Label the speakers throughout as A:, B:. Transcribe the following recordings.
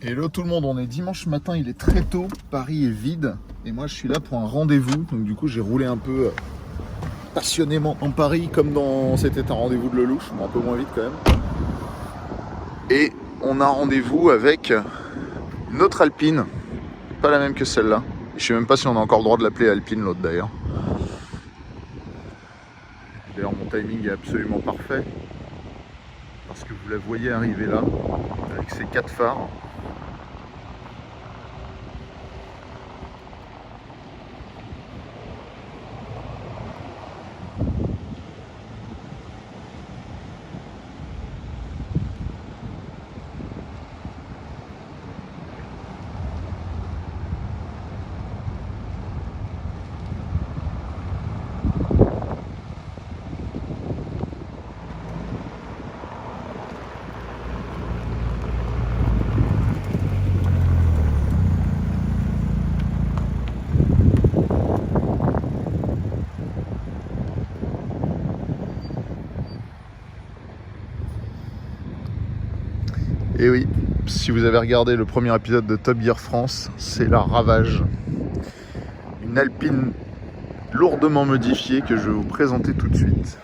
A: Hello tout le monde, on est dimanche matin, il est très tôt, Paris est vide et moi je suis là pour un rendez-vous. Donc du coup j'ai roulé un peu passionnément en Paris comme dans c'était un rendez-vous de Lelouch, mais un peu moins vite quand même. Et on a rendez-vous avec une autre Alpine, pas la même que celle-là. Je sais même pas si on a encore le droit de l'appeler Alpine l'autre d'ailleurs. D'ailleurs mon timing est absolument parfait parce que vous la voyez arriver là avec ses 4 phares. Et oui, si vous avez regardé le premier épisode de Top Gear France, c'est la Ravage. Une Alpine lourdement modifiée que je vais vous présenter tout de suite.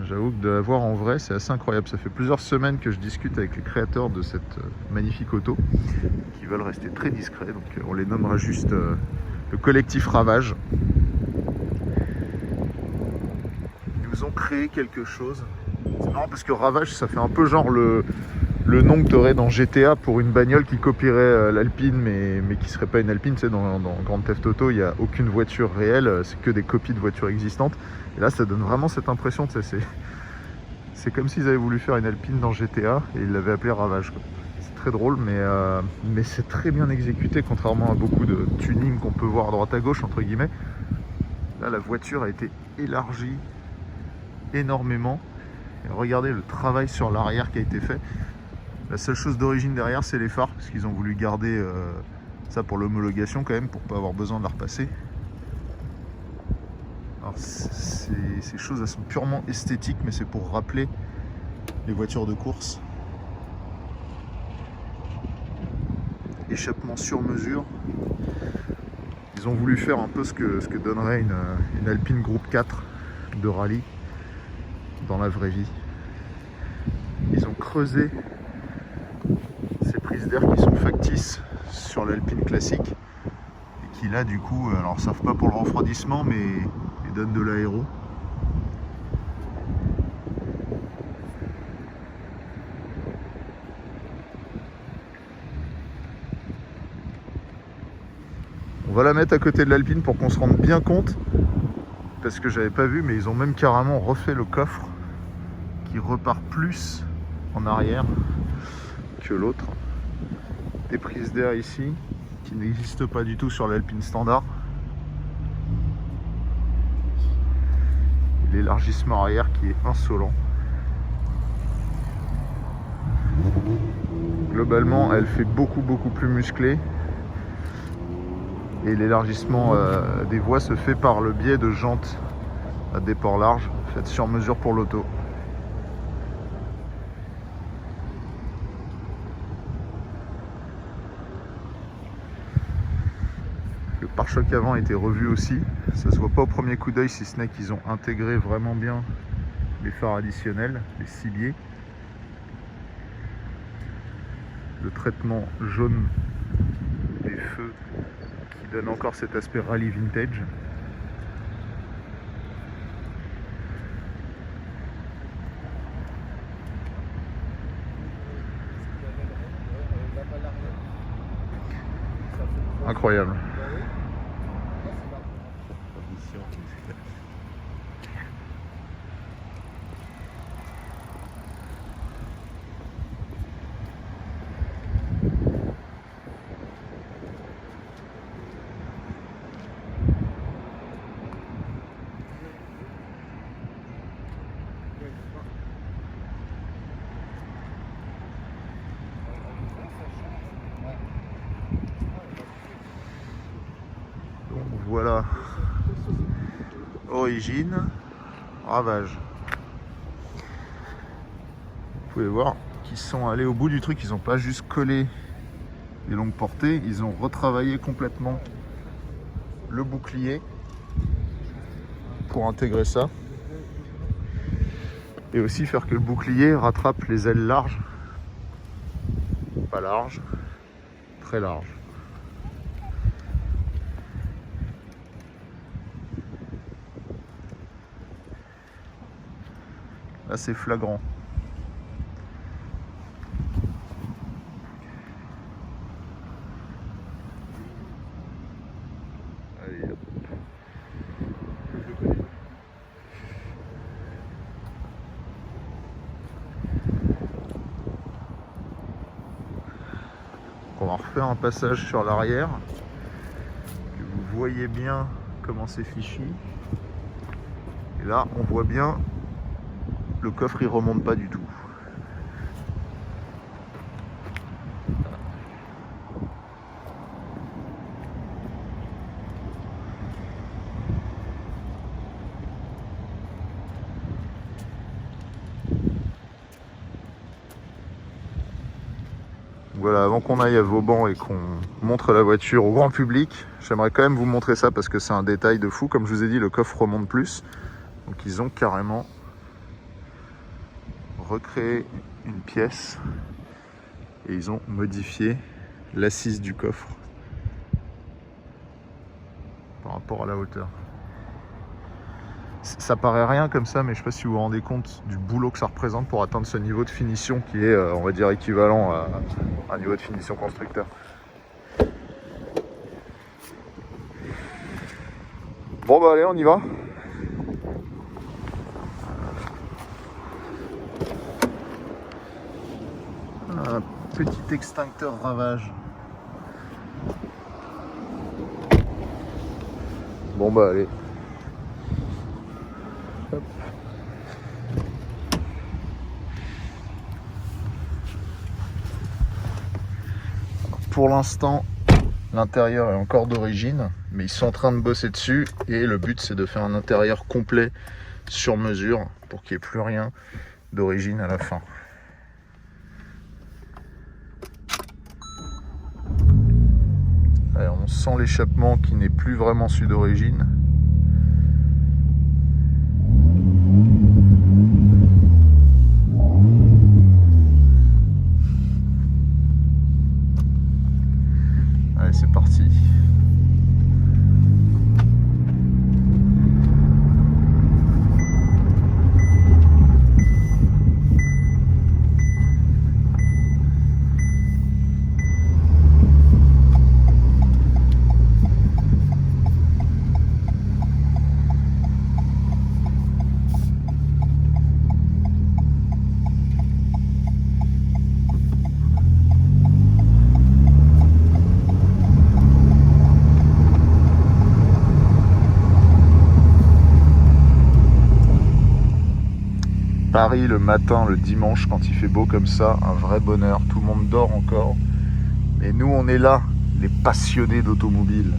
A: J'avoue que de la voir en vrai, c'est assez incroyable. Ça fait plusieurs semaines que je discute avec les créateurs de cette magnifique auto, qui veulent rester très discrets. Donc on les nommera juste le collectif Ravage. Ils nous ont créé quelque chose. C'est marrant parce que Ravage, ça fait un peu genre le nom que tu aurais dans GTA pour une bagnole qui copierait l'Alpine, mais qui serait pas une Alpine. Tu sais, dans Grand Theft Auto, il n'y a aucune voiture réelle, c'est que des copies de voitures existantes. Et là, ça donne vraiment cette impression, tu sais, c'est comme s'ils avaient voulu faire une Alpine dans GTA et ils l'avaient appelée Ravage, quoi. C'est très drôle, mais c'est très bien exécuté, contrairement à beaucoup de tuning qu'on peut voir à droite à gauche, entre guillemets. Là, la voiture a été élargie énormément. Et regardez le travail sur l'arrière qui a été fait. La seule chose d'origine derrière, c'est les phares, parce qu'ils ont voulu garder ça pour l'homologation quand même, pour pas avoir besoin de la repasser. Alors ces choses, elles sont purement esthétiques, mais c'est pour rappeler les voitures de course. Échappement sur mesure. Ils ont voulu faire un peu ce que donnerait une Alpine Groupe 4 de rallye dans la vraie vie. Ils ont creusé ces prises d'air qui sont factices sur l'Alpine classique et qui là du coup, alors servent pas pour le refroidissement, mais ils donnent de l'aéro. On va la mettre à côté de l'Alpine pour qu'on se rende bien compte, parce que j'avais pas vu, mais ils ont même carrément refait le coffre qui repart plus en arrière que l'autre. Des prises d'air ici qui n'existent pas du tout sur l'Alpine standard. L'élargissement arrière qui est insolent. Globalement, elle fait beaucoup plus musclée. Et l'élargissement des voies se fait par le biais de jantes à déport large, faites sur mesure pour l'auto. Le pare-choc avant a été revu aussi. Ça se voit pas au premier coup d'œil, si ce n'est qu'ils ont intégré vraiment bien les phares additionnels, les cibiers. Le traitement jaune des feux qui donne encore cet aspect rallye vintage. Incroyable. Voilà. Origine, Ravage. Vous pouvez voir qu'ils sont allés au bout du truc, ils n'ont pas juste collé les longues portées, ils ont retravaillé complètement le bouclier pour intégrer ça. Et aussi faire que le bouclier rattrape les ailes larges. Pas larges, très larges. Là c'est flagrant. Allez, hop. On va refaire un passage sur l'arrière, que vous voyez bien comment c'est fichu. Et là, on voit bien le coffre, il remonte pas du tout. Voilà, avant qu'on aille à Vauban et qu'on montre la voiture au grand public, j'aimerais quand même vous montrer ça parce que c'est un détail de fou. Comme je vous ai dit, le coffre remonte plus. Donc ils ont carrément recréé une pièce et ils ont modifié l'assise du coffre par rapport à la hauteur. Ça paraît rien comme ça, mais je ne sais pas si vous vous rendez compte du boulot que ça représente pour atteindre ce niveau de finition qui est, on va dire, équivalent à un niveau de finition constructeur. Bon bah allez, on y va. Un petit extincteur Ravage. Bon bah allez. Hop. Pour l'instant, l'intérieur est encore d'origine, mais ils sont en train de bosser dessus et le but c'est de faire un intérieur complet sur mesure pour qu'il n'y ait plus rien d'origine à la fin. Allez, on sent l'échappement qui n'est plus vraiment celui d'origine. Allez, c'est parti. Paris le matin, le dimanche, quand il fait beau comme ça, un vrai bonheur, tout le monde dort encore. Et nous, on est là, les passionnés d'automobile.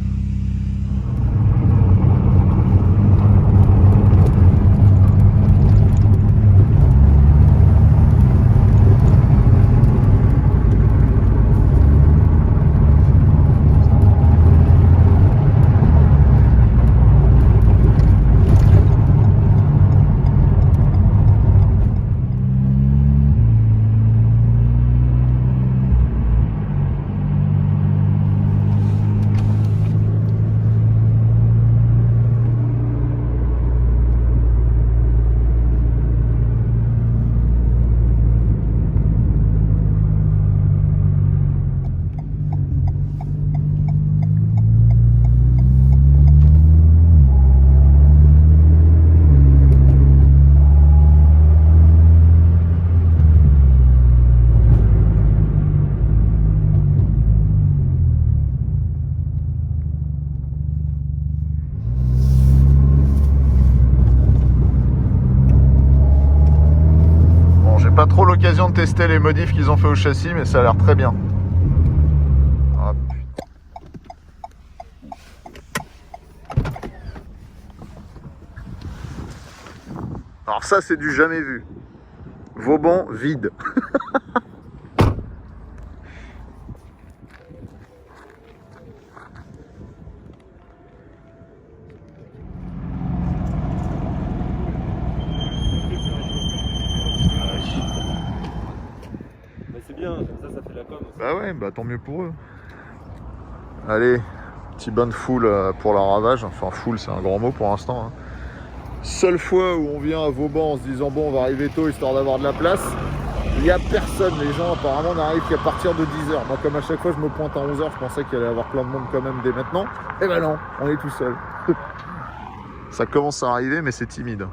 A: Pas trop l'occasion de tester les modifs qu'ils ont fait au châssis, mais ça a l'air très bien. Ah, Alors ça, c'est du jamais vu. Vauban vide.
B: Mais c'est bien, comme ça fait la com.
A: Bah ouais, bah tant mieux pour eux. Allez, petit bain de foule pour la Ravage. Enfin, foule, c'est un grand mot pour l'instant. Hein. Seule fois où on vient à Vauban en se disant bon, on va arriver tôt histoire d'avoir de la place. Il n'y a personne. Les gens apparemment n'arrivent qu'à partir de 10h. Moi, comme à chaque fois, je me pointe à 11h. Je pensais qu'il allait y avoir plein de monde quand même dès maintenant. Et ben non, on est tout seul. Ça commence à arriver, mais c'est timide.